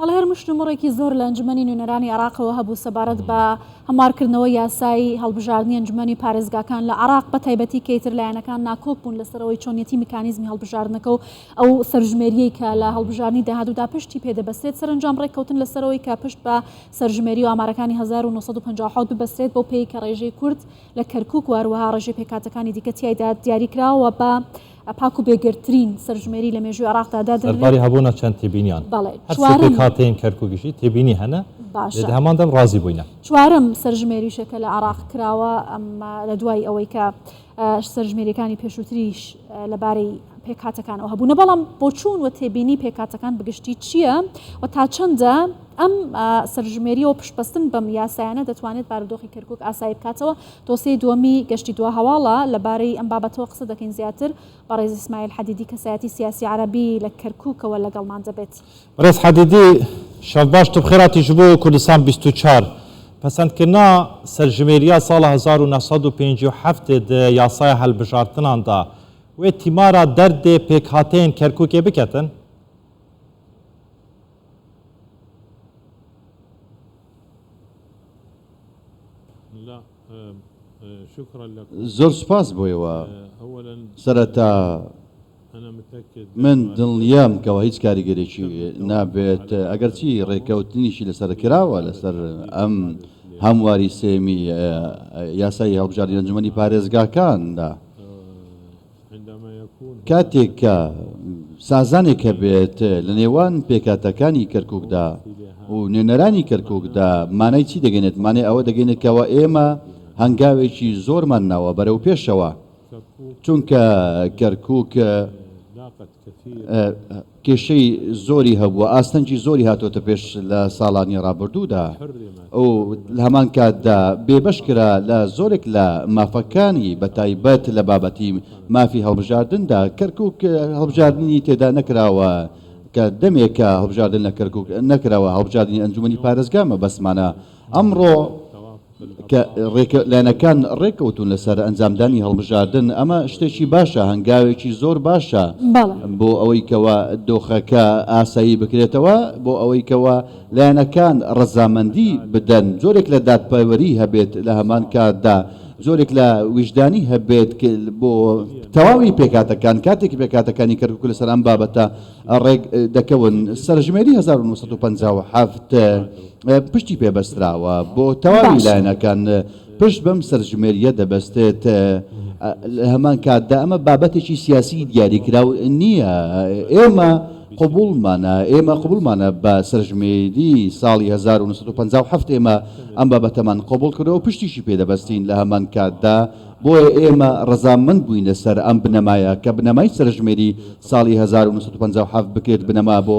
والله هەر مشتمڕێکی زۆر لە ئەنجومەنی نوێنەرانی عێراقەوە هەبوو سەبارەت بە هەموارکردنەوە یاسای هەڵبژاردننی ئەنجومەنی پارێزگاکان لە عێراق بە تایبەتی کەیتر لایەنەکان ناکۆک بوون لەسەرەوەی چۆنیەتی میکانیزمی هەڵبژاردنەکە و ئەو سەرژمێریەی کە لە هەڵبژاردننی داهاتوودا پشتی پێدەبەستێت سەرنجام ڕێککەوتن لەسەرەوەی کە پشت بە سەرژمێری و ئامارەکانی 1957 ببەسترێت بۆ پێی کە ڕێژەی کورد لە کەرکووک و هەروەها ڕێژەی پێکاتەکانی دیکە تیایدا دیاریکراوە بە پاک و بێگرترین سەرژمێری لە مێژووی عێراقدا دادەنرێت. سەرباری هەبوونە چەند تێبینیان هەر کاتێن کەرکووکیشی تێبینی هەنە لە هەماندەم ڕازی بووینە. چوارەم سەرژمێریشەکە لە عێراق کراوە لە دوای ئەوەی کە سەرژمێریەکانی پێشووتریش لەبارەی پێکاتەکانەوە هەبوونە، بەڵام بۆ چوون و تێبینی پێکاتەکان بگشتی چییە و تا چەندە ئەم سەرژمێریەوە پشتبەستن بەم یاسایانە دەتوانێت بارودۆخی کەرکووک ئاسایی بکاتەوە. دۆسەی دووەمی گەشتی دو هەواڵە لەبارەی ئەم بابەتەوە قسە دەکەین زیاتر بەڕێز ئیسماعیل حەدیدی کەسایەتی سیاسی عەرەبی لە کەرکووکەوە لەگەڵمان دەبێت. بەڕێز حەدیدی شەو باش تو بخێراتیش بۆ کوردستان 24 پەسەندکردنا سەرژمێریە ساڵە 1957 یاسای هەڵبژاردناندا وێ تیمارە دەردێ پێکهاتەیەن کەرکووکێ بکەتن؟ زۆر سوپاس بۆیەوە. سەرەتا من دڵنیام کەەوە هیچ کاریگەرێکی نابێت ئەگەرچی ڕێکەوتنیشی لەسەر کراوە لەسەر ئەم هەمواری سێمی یاسای هەڵبژاردنی ئەنجومەنی پارێزگاکاندا کاتێک کە سازانێک هەبێت لە نێوان پێکاتەکانی کەرکووکدا و نوێنەرانی کەرکووکدا مانای چی دەگەنێت؟ مانای ئەوە دەگەنێتکەوە ئێمە هەنگاوێکی زۆرمان ناوە بەرەو پێشەوە، چونکە کەرکووک کێشەی زۆری هەبووە، ئاستەنجی زۆری هاتۆتە پێش لە ساڵانی ڕابردوودا و لە هەمان کاتدا بێبەشکرا لە زۆرێک لە مافەکانی بە تایبەت لە بابەتی مافی هەڵبژاردندا کەرکووک هەڵبژاردننی تێدا نەکراوە کە دەمێکە هەڵبژاردن لە کەرکووک نەکراوە هەڵبژاردننی ئەنجومەنی پارێزگامە بەسمانە. ئەمڕۆ کە لایەنەکان ڕێکەوتون لەسەر ئەنجامدانی هەڵبژاردن ئەمە شتێکی باشە، هەنگاوێکی زۆر باشە بۆ ئەوەی کەوە دۆخەکە ئاسایی بکرێتەوە، بۆ ئەوەی کەوە لایەنەکان ڕەزامەندی بدەن، زۆرێک لە دادپەروەری هەبێت لە هەمان کاتدا، زۆرێک لە ویژدانی هەبێت بۆ تەواوی پێکاتەکان. کاتێکی پێکاتەکانی کەرکووک لەسەر ئەم بابەتە ڕێک دەکەون. سەرژمێری 1957 پشتی پێبەستراوە بۆ تەواوی لایەنەکان، پشت بەم سەرژمێریە دەبەستێت. لە هەمان کاتدا ئەمە بابەتێکی سیاسی دیاریکراو نییە. ئێمە قبولمانە بە سەرژمێری ساڵی 1957 ئێمە ئەم بابەتەمان قبول کردەوە و پشتیشی پێدەبەستین. لە هەمان کاتدا بۆیە ئێمە ڕەزامەند بووین لەسەر ئەم بنەمایە کە بنەمای سەرژمێری ساڵی 1957 بکرێت بنەما بۆ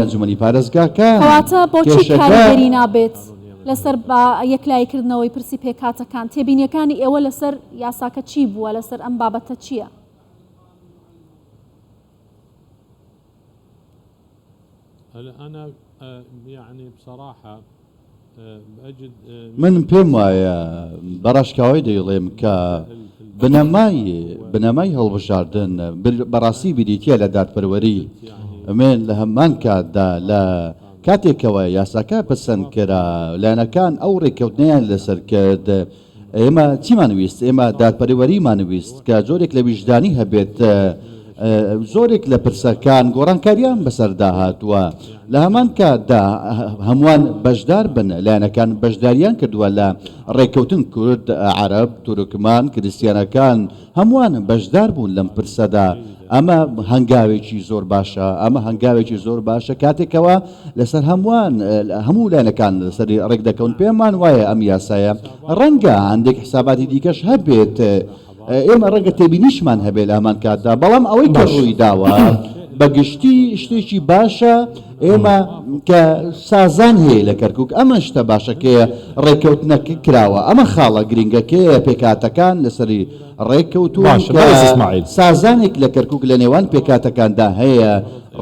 ئەنجومەنی پارێزگاکان. کەواتە بۆچی کاریگەری نابێت لەسەر یەکلایکردنەوەی پرسی پێکاتەکان؟ تێبینیەکانی ئێوە لەسەر یاساکە چی بووە؟ لەسەر ئەم بابەتە چییە؟ من پێم وایە بەڕاشکاوی دەیڵێم کە بنەمای هەڵبژاردن بەڕاستی بریتە لە دادپەروەری. من لە هەمان کاتدا لە کاتێکەوە یاساکە پەسەند کرا لایەنەکان ئەو ڕێککەوتنیان لەسەر کرد، ئێمە چیمانویست؟ ئێمە دادپەروەریمانویست کە جۆرێک لە ویژدانی هەبێت، زۆرێک لە پرسەکان گۆڕانکاریان بەسەردا هاتووە. لە هەمان کاتدا هەمووان بەشدار بن، لایەنەکان بەشداریان کردووە لە ڕێککەوتن کورد، عەرەب، تورکمان، کریستیانەکان هەمووان بەشدار بوون لەم پرسەدا. ئەمە هەنگاوێکی زۆر باشە، ئەمە هەنگاوێکی زۆر باشە کاتێکەوە لەسەر هەموو لایەنەکان لەسەر ڕێک دەکەون. پێمان وایە ئەم یاسایە ڕەنگە هەندێک حساباتی دیکەش هەبێت، ئێمە ڕەنگە تێبینیشمان هەبێت لە هەمان کاتدا، بەڵام ئەوەی کە ڕووی داوە بەگشتی شتێکی باشە. ئێمە کە سازان هەیە لە کەرکووک ئەمە شتە باشەکەیە ڕێککەوتنەکە کراوە. ئەمە خاڵە گرنگەکەیە پێکاتەکان لەسەری ڕێککەوتون سازانێک لە کەرکووک لە نێوان پێکاتەکاندا هەیە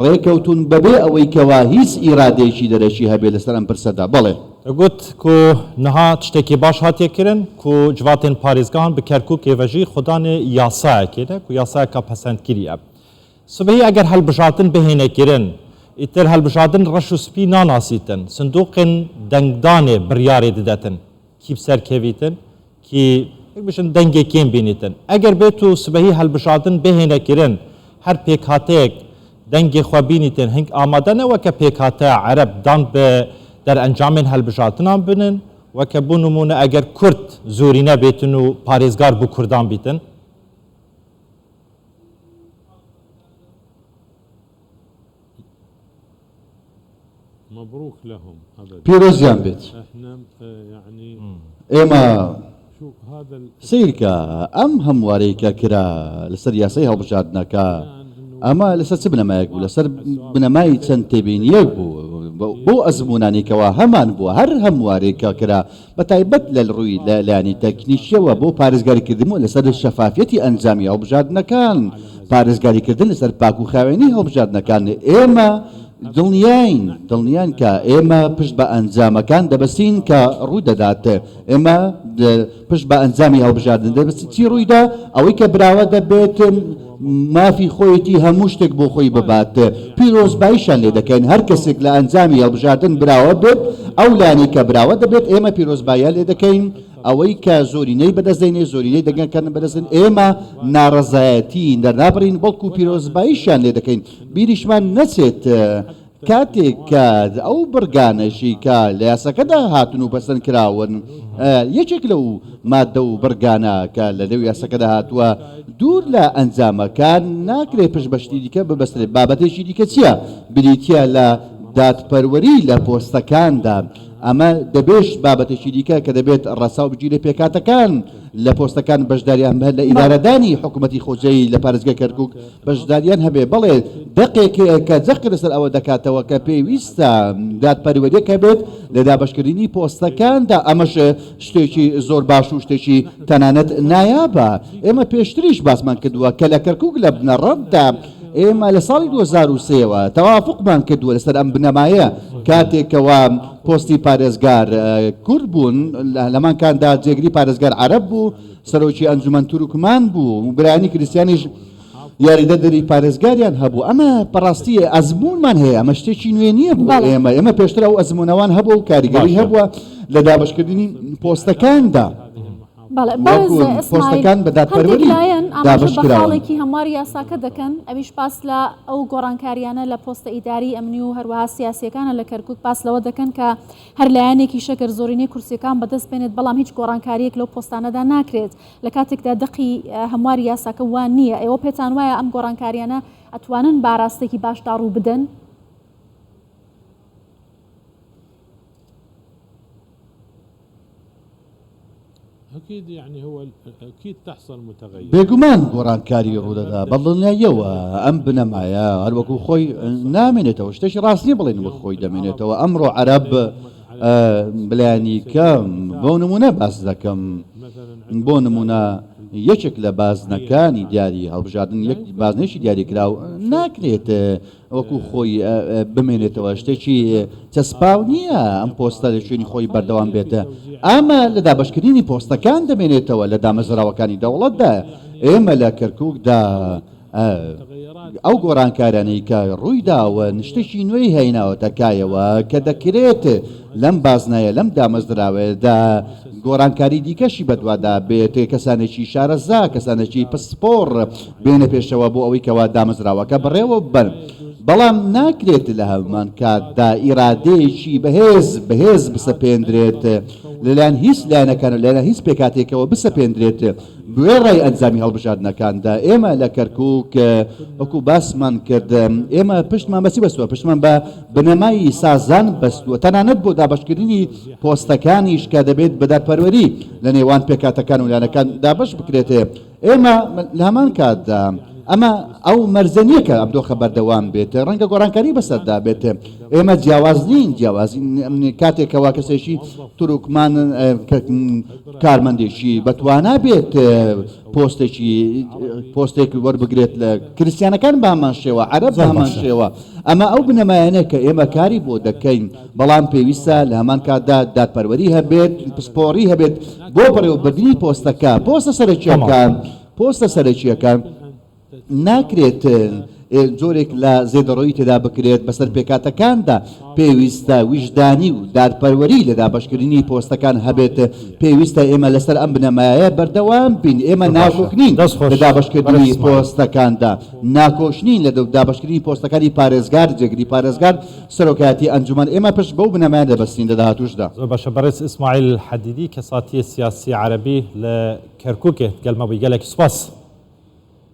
ڕێککەوتون بەبێ ئەوەی کەوا هیچ ئیرادێکی دەرەشی هەبێت لەسەر ئەم پرسەدا. بەڵێ گوت کو نەهات شتێکی باش هاتێکردن کو جواتên پارێزگاhan bi Kerkûk êvejî xudanê yasayekê de ku yasayeka pesendkirî ye. Sibehî eger helbijartin bihênekirin ئیتر هەڵبژاردن ڕەش و سپی ناناسیتن سندوقên دەنگدانێ بڕیارێ دەدەتن کی سەرکەویتن کی بشن دەنگێ کێن بینیتن ئەگەر بێت و سبەهی هەڵبژاردن بهێنەکردن هەر پێکهاتەیەک دەنگێ خوا بینیتن هەنگ ئامادەنەوە کە پێکهاتە عەرەب دان بە دەرئەنجامên هەڵبژاردنان بنن وەکە بوو نمونە ئەگەر کورد زۆری نەبێتن و پارێزگار بوو کوردان بیتن مبروك لهم ابدا پیرۆزیان بێت احنا يعني ئێمە شوف هذا سیرکە ئەم هەموارەیەکە کرا لەسەر یاسای هەڵبژاردنەکە ئەمە لەسەر چ بنەمایەک بوو لەسەر بنەمای چەند تێبینیەک بوو بۆ ئەزمونانێکەوە هەمان بووە هەر هەموارێکە کرا بە تایبەت لە ڕووی لایانی تەکنیشیەوە بۆ پارێزگاریکردنەوە لەسەر شەفافیەتی ئەنجامی هەڵبژاردنەکان پارێزگاریکردن لەسەر پاک و خاوێنی هەڵبژاردنەکان ئێمە دڵنیان کە ئێمە پشت بە ئەنجامەکان دەبەستین کە ڕوو دەدات ئێمە پشت بە ئەنجامی هەڵبژاردن دەبەست چی ڕوویدا ئەوەی کە براوە دەبێت مافی خۆیەتی هەموو شتێک بۆ خۆی ببات پیرۆزباییشان لێ دەکەین هەر کەسێک لە ئەنجامی هەڵبژاردن براوە بێت ئەو لانی کە براوە دەبێت ئێمە پیرۆزباییان لێ دەکەین ئەوەی کە زۆرینەی بەدەستدەینێ زۆرینەی دەگەنکردن بەدەستن ئێمە ناڕەزایەتی دەرنابڕین بەڵکو پیرۆزباییشان لێ دەکەین بیریشمان نەچێت کاتێک کە ئەو بڕگانەشی کە لە یاسەکەدا هاتون و بەسەر کراون یەکێک لەو مادە و بڕگانە کە لە لەو یاسەکەدا هاتووە دوور لە ئەنجامەکان ناکرێت پشت بەشتی دیکە ببەسترێت بابەتێکی دیکە چییە بریتە لە دادپەروەری لە پۆستەکاندا ئەمە دەبێت بابەتێکی دیکە کە دەبێت ڕەسا و بگیرێ پێکاتەکان لە پۆستەکان بەشداریان بە لە ئیدارەدانی حکوومەتی خۆجەی لە پارێزگای کەرکووک بەشداریان هەبێ بەڵێ دقێک کە جەق لەسەر ئەوە دەکاتەوە کە پێویستە دادپەروەریەکە بێت لە دابەشکردنی پۆستەکاندا ئەمەش شتێکی زۆر باش و شتێکی تەنانەت نایابە ئێمە پێشتریش باسمان کردووە کە لە کەرکووک لە بنەڕەتدا ئێمە لە ساڵی 2023ەوە تەوافقمان کردووە لەسەر ئەم بنەمایە کاتێکەوە پۆستی پارێزگار کورد بوون لەمان کاندا جێگری پارێزگار عەرەب بوو سەرۆکی ئەنجومەن تورکمان بوو و برایانی کریستیانیش یاریدەدەری پارێزگاریان هەبوو ئەمە بەڕاستی ئەزمونمان هەیە ئەمە شتێکی نوێ نییە بوو ئێمە پێشتر ئەو ئەزمونەوان هەبوو و کاریگەری هەبووە لە دابەشکردنی پۆستەکاندا پۆستەکان بە دادپەروەری دابەشکراوەڵێکی هەمواری یاساکە دەکەن ئەویش پاس لە ئەو گۆڕانکاریانە لە پۆستە ئیداری ئەمنی و هەروەها سیاسیەکانە لە کەرکووک پاس لەوە دەکەن کە هەر لایەنێکی شەکر زۆرینەی کورسیەکان بەدەست بێنێت بەڵام هیچ گۆڕانکاریەک لەو پۆستانەدا ناکرێت لە کاتێکدا دقی هەمواری یاساکە وان نییە ئێوە پێتان وایە ئەم گۆڕانکاریانە ئەتوانن باڕاستێکی باشدا ڕوو بدەن اكيد يعني هو اكيد تحصل متغير بێگومان گۆڕانکاری ڕوودەدا بەڵڵنیایەوە ئەم بنەمایە هەروەکو خۆی نامێنێتەوە شتێکی ڕاستی بڵێن وە خۆی دەمێنێتەوە ئەمڕۆ عەرەب بلایانی کەم بۆ نمونە باس دەکەم بۆ نمونە یەکێک لە بازنەکانی دیاری هەڵبژاردن یەک بازنێکی دیاری کراو ناکرێت وەکو خۆی بمێنێتەوە شتێکی چەسپاو نییە ئەم پۆستە لە شوێنی خۆی بەردەوام بێتە ئەمە لە دابەشکردنی پۆستەکان دەمێنێتەوە لە دامەزراوەکانی دەوڵەتدا ئێمە لە کەرکووکدا ئەو گۆڕانکارانەی کە ڕوویداوە شتێکی نوێی هەیناوە تەکایەوە کە دەکرێت لەم بازنایە لەم دامەزراوەدا گۆڕانکاری دیکەشی بەدوادا بێت کەسانێکی شارەزا کەسانێکی پسپۆڕ بێنە پێشەوە بۆ ئەوەی کەوا دامەزراوەکە بڕێوە بن بەڵام ناکرێت لە هەمان کاتدا ئیرادەیەکی بەهێز بسەپێندرێت لەلایەن هیچ لایەنەکان لەلایەن هیچ پێکاتێکەوە بسەپێندرێت بوێ ڕای ئەنجامی هەڵبژاردنەکاندا ئێمە لە کەرکووک وەکو باسمان کرد ئێمە پشتمان بەچی بەستووە پشتمان بە بنەمایی سازان بەستووە تەنانەت بۆ دابەشکردنی پۆستەکانیش کە دەبێت بە دادپەروەری لە نێوان پێکاتەکان و لایەنەکان دابەش بکرێتێ ئێمە لە هەمان کاتدا ئەمە ئەو مەرزە کە ئەمدۆخە بەردەوام بێت ڕەنگە گۆڕانکاری بەسەردا بێت ئێمە جیاواز نین کاتێکەوە کەسێکی تورکمان کارمەندێکی بەتوانا بێت پۆستێک وەربگرێت لە کریسیانەکان بامان شێوە عەرەب بامان شێوە ئەمە ئەو بنەمایانە کە ئێمە کاری بۆ دەکەین بەڵام پێویستە لە هەمان کاتدا دادپەروەری هەبێت پسپۆڕی هەبێت بۆ بەڕێوەبردننی پۆستەکە پۆستە سەرەکیەکان ناکرێت جۆرێک لە زێدەڕۆیی تێدا بکرێت بەسەر پێکاتەکاندا پێویستە ویژدانی و دادپەروەری لە دابەشکردنی پۆستەکان هەبێت پێویستە ئێمە لەسەر ئەم بنەمایە بەردەوام بین ئێمە ناکۆکنین لە دابەشکردنی پۆستەکاندا ناکۆشنین لە دابەشکردنی پۆستەکانی پارێزگار جێگری پارێزگار سەرۆکایەتی ئەنجومەن ئێمە پشت بەو بنەمایە دەبەستین لە داهاتووشدا زۆر باشە بەڕێز ئیسماعیل حەدیدی کەساتی سیاسی عەرەبی لە کەرکووکێ گەلمەبووی گەلێکی سوپاس